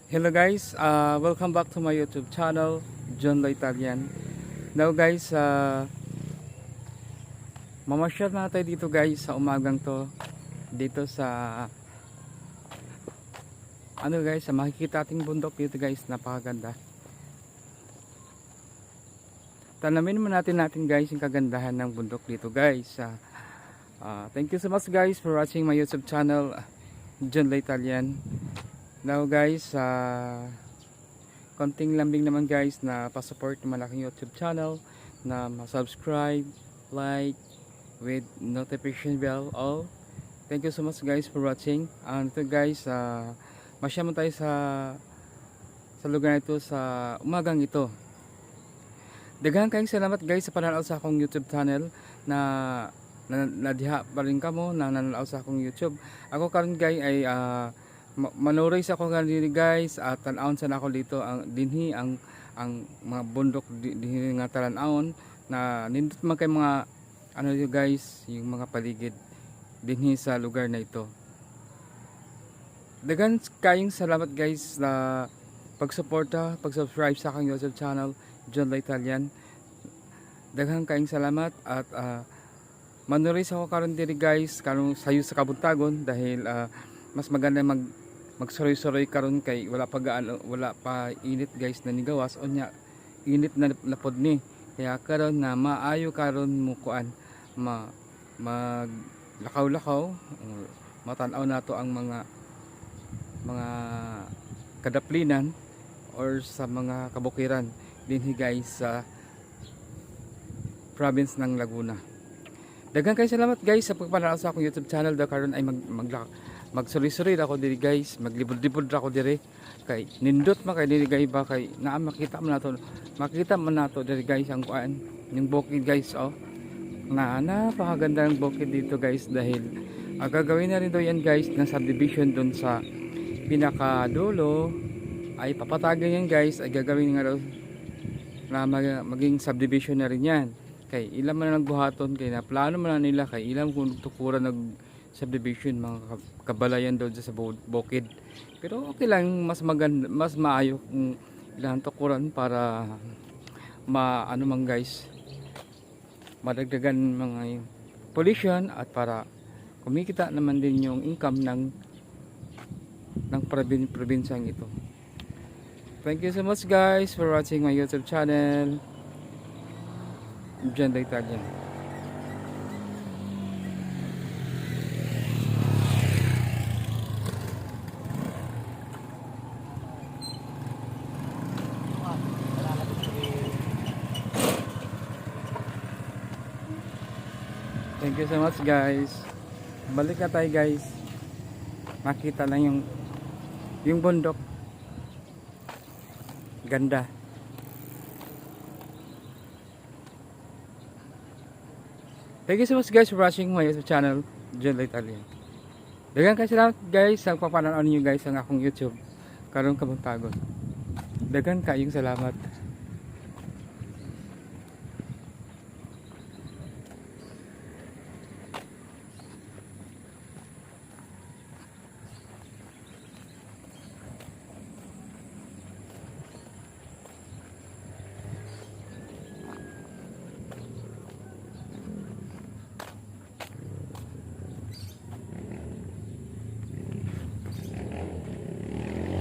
Hello guys, welcome back to my YouTube channel, John La Italian. Now guys, mamasyal na tayo dito guys sa umagang to. Dito sa sa makikita ating bundok dito guys, napakaganda. Tanamin natin guys yung kagandahan ng bundok dito guys. Thank you so much guys for watching my YouTube channel, John La Italian. Now guys, konting lambing naman guys na pa-support ng malaking YouTube channel, na ma-subscribe, like, with notification bell all. Thank you so much guys for watching. Ito guys, masyamo tayo sa lugar na ito sa umagang ito. Daghan kayong salamat guys sa pananaw sa akong YouTube channel, na diha pa rin kamo na nananaw sa akong YouTube. Ako karon guys ay manuray sa ako ganito guys, at tanawon sa ako dito ang dinhi ang mga bundok dinhi nga talan-awon, na nindot man kay mga yun guys, yung mga paligid dinhi sa lugar na ito. Dagan kayong salamat guys sa pagsuporta, pag-subscribe sa aking YouTube channel, John La Italian. Daghang kayong salamat, at manuray sa ako karon diri guys karon sayo sa kabuntagon, dahil mas maganda magsuroy-suroy karon kay wala pa init guys na nigawas, unya init na napod ni, kaya karon na maayo karon mo kuan maglakaw-lakaw, matanaw nato ang mga kadaplinan or sa mga kabukiran dinhi guys sa province ng Laguna. Daghang kayo salamat guys sa pagpanaw sa akong YouTube channel. Karon ay magsuri-suri ako diri guys, maglibod-libod ako diri kay nindot man kay diri guys, ba kay makita man nato diri guys ang kuan, yung bukid guys. Napakaganda ng bukid dito guys, dahil gagawin na rin daw yan guys na subdivision dun sa pinakadulo, ay papatagan yan guys, ay gagawin nga daw na maging subdivision na rin yan. Kay ilang man na nagbuhaton, kay na plano man na nila, kay ilang kung tukuran nag subdivision, mga kabalayan doon sa bukid. Pero okay lang, mas maganda, mas maayo kung ilang tukuran para man guys, madagdagan mga pollution, at para kumikita naman din yung income ng probinsyang ito. Thank you so much guys for watching my YouTube channel, John La Italian. Thank you so much guys. Balik na tayo guys. Makita lang yung bundok. Ganda. Thank you so much guys for watching my YouTube channel, John La Italian. Daghang kayo salamat guys sa papanaw niyo guys ang akong YouTube karon kabuntagon. Daghang kayong salamat.